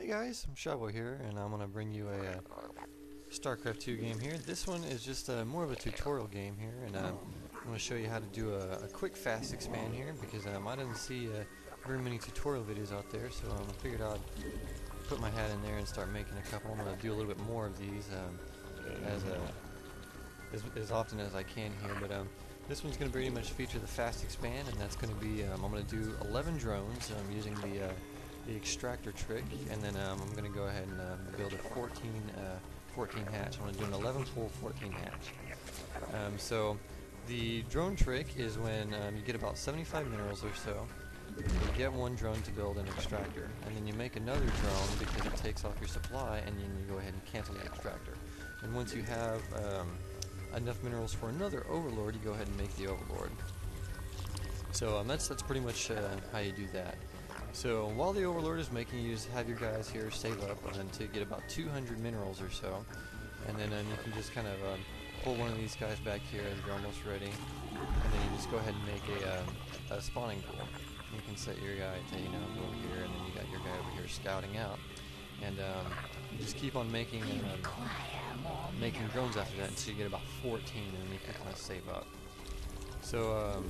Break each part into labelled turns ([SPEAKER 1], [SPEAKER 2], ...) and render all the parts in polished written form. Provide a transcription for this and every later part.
[SPEAKER 1] guys, I'm Shovel here, and I'm going to bring you a StarCraft2 game here. This one is just more of a tutorial game here, and I'm going to show you how to do a quick fast expand here, because I didn't see very many tutorial videos out there, so I figured I'd put my hat in there and start making a couple. I'm going to do a little bit more of these as often as I can here, but this one's going to pretty much feature the fast expand, and that's going to be, I'm going to do 11 drones using the Extractor trick, and then I'm going to go ahead and build a 14 hatch. I'm going to do an 11 full 14 hatch. So the drone trick is when you get about 75 minerals or so, you get one drone to build an extractor, and then you make another drone because it takes off your supply, and then you go ahead and cancel the extractor. And once you have enough minerals for another Overlord, you go ahead and make the Overlord. So that's pretty much how you do that. So while the Overlord is making, you just have your guys here save up to get about 200 minerals or so, and then you can just kind of pull one of these guys back here as you're almost ready, and then you just go ahead and make a spawning pool. You can set your guy to over here, and then you got your guy over here scouting out, and you just keep on making drones after that until you get about 14, and then you can kind of save up. So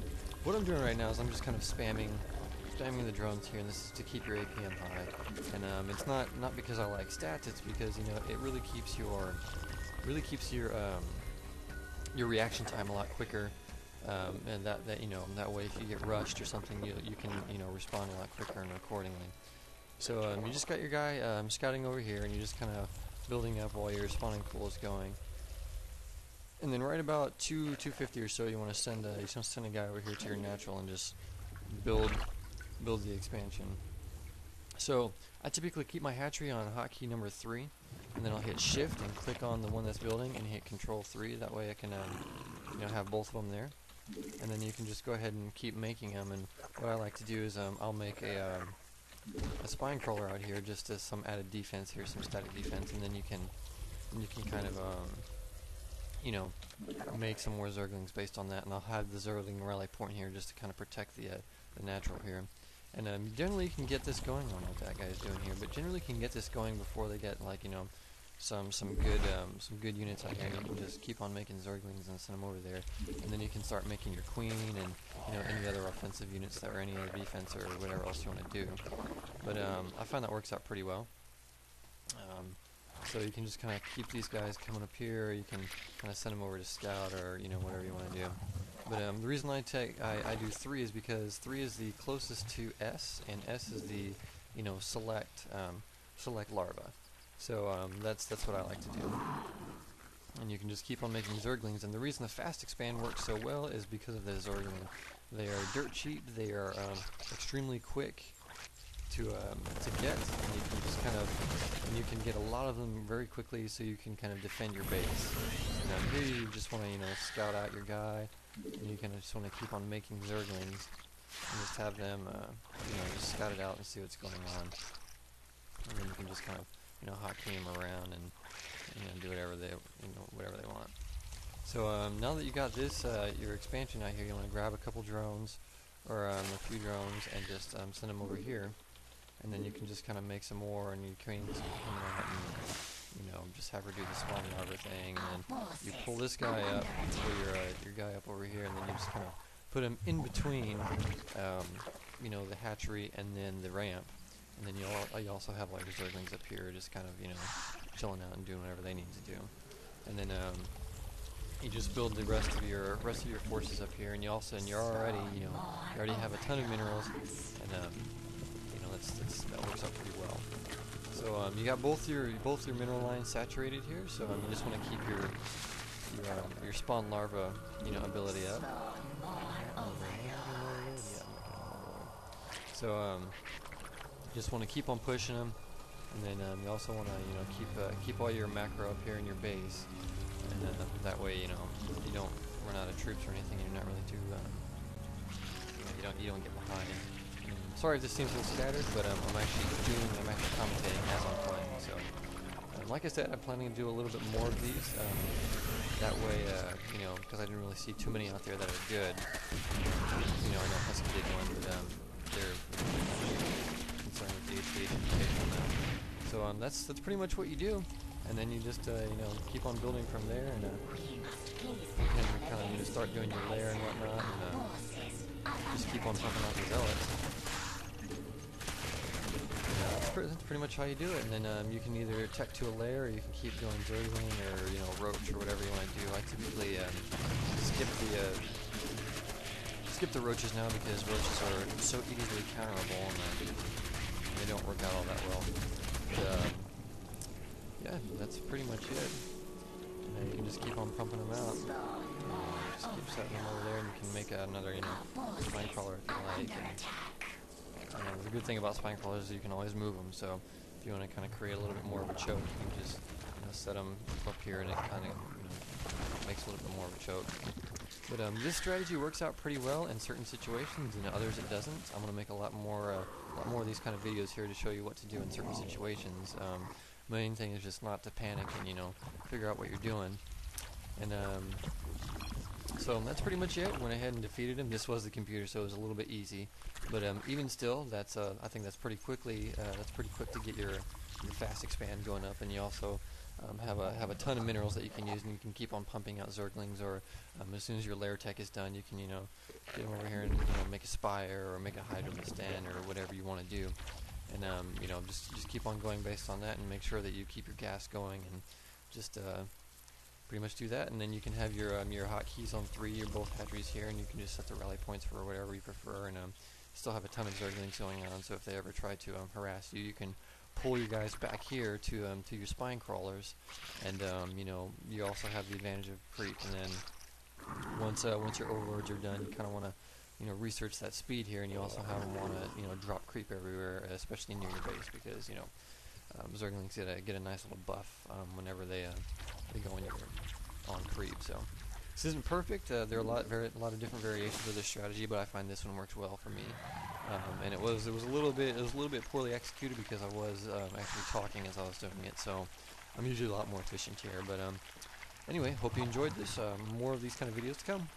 [SPEAKER 1] what I'm doing right now is I'm just kind of spamming the drones here, and this is to keep your APM high. And it's not because I like stats, it's because it really keeps your your reaction time a lot quicker, and that way if you get rushed or something, you can respond a lot quicker and accordingly. So you just got your guy scouting over here, and you're just kind of building up while your spawning pool is going. And then right about 250 or so, you want to send a guy over here to your natural and just build the expansion. So I typically keep my hatchery on hotkey number 3, and then I'll hit shift and click on the one that's building and hit control 3. That way I can have both of them there, and then you can just go ahead and keep making them. And what I like to do is I'll make a spine crawler out here just as some added defense here, some static defense, and then you can kind of make some more Zerglings based on that. And I'll have the Zergling rally point here just to kind of protect the natural here. And generally you can get this going. I don't know what that guy's doing here, but generally you can get this going before they get some good units out here. You can just keep on making Zerglings and send them over there, and then you can start making your queen and any other offensive units or any other defense or whatever else you want to do. But I find that works out pretty well. So you can just kind of keep these guys coming up here, or you can kind of send them over to scout, or whatever you want to do. But the reason I do 3 is because 3 is the closest to S, and S is the select larva. So that's what I like to do. And you can just keep on making Zerglings. And the reason the fast expand works so well is because of the Zergling. They are dirt cheap. They are extremely quick to get, and you can just you can get a lot of them very quickly, so you can kind of defend your base. And here you just want to scout out your guy, and you kind of just want to keep on making Zerglings and just have them just scout it out and see what's going on. And then you can just kind of hotkey them around and do whatever they want. So now that you got this your expansion out here, you want to grab a couple drones or a few drones and just send them over here. And then you can just kind of make some more, and you can come out and just have her do the spawn larva thing, and then you pull this guy up, pull your guy up over here, and then you just kind of put him in between the hatchery and then the ramp, and then you also have like Zerglings up here just kind of chilling out and doing whatever they need to do. And then you just build the rest of your forces up here, and you already have a ton of minerals, and that works out pretty well. So you got both your mineral lines saturated here. So you just want to keep your spawn larva ability up. So you just want to keep on pushing them, and then you also want to keep all your macro up here in your base, and that way you don't run out of troops or anything. You're not really too you don't get behind. Sorry if this seems a little scattered, but I'm actually commentating as I'm playing. So, like I said, I'm planning to do a little bit more of these. That way, because I didn't really see too many out there that are good. I know Husky did one, but they're concerned with the HPH on them. So So that's pretty much what you do, and then you just you know, keep on building from there, and you can kind of, you know, start doing your lair and whatnot, and just keep on pumping out the zealots. That's pretty much how you do it, and then you can either tech to a lair, or you can keep going Zergling, or, you know, roach, or whatever you want to do. I typically skip the roaches now, because roaches are so easily counterable, and they don't work out all that well. But, yeah, that's pretty much it. And you can just keep on pumping them out. Just keep setting them over there, and you can make another, you know, spine crawler if you like. And the good thing about spine crawlers is you can always move them. So if you want to kind of create a little bit more of a choke, you can just, you know, set them up here, and it kind of, you know, makes a little bit more of a choke. But this strategy works out pretty well in certain situations, and in others it doesn't. I'm going to make a lot more of these kind of videos here to show you what to do in certain situations. Main thing is just not to panic and, you know, figure out what you're doing. And so that's pretty much it. Went ahead and defeated him. This was the computer, so it was a little bit easy. But even still, that's I think that's pretty quickly. That's pretty quick to get your fast expand going up, and you also have a ton of minerals that you can use, and you can keep on pumping out Zerglings. Or as soon as your lair tech is done, you can, you know, get them over here and, you know, make a spire or make a hydra stand or whatever you want to do. And you know, just keep on going based on that, and make sure that you keep your gas going, and just pretty much do that. And then you can have your hotkeys on 3 or both hatcheries here, and you can just set the rally points for whatever you prefer. And still have a ton of Zerglings going on, so if they ever try to harass you, you can pull your guys back here to your spine crawlers, and you know, you also have the advantage of creep. And then once your overlords are done, you kind of want to, you know, research that speed here, and you also have them want to, you know, drop creep everywhere, especially near your base, because, you know, Zerglings get a nice little buff whenever they go in your on creep. So this isn't perfect. There are a lot of different variations of this strategy, but I find this one works well for me. And it was a little bit poorly executed, because I was actually talking as I was doing it. So I'm usually a lot more efficient here. But anyway, hope you enjoyed this. More of these kind of videos to come.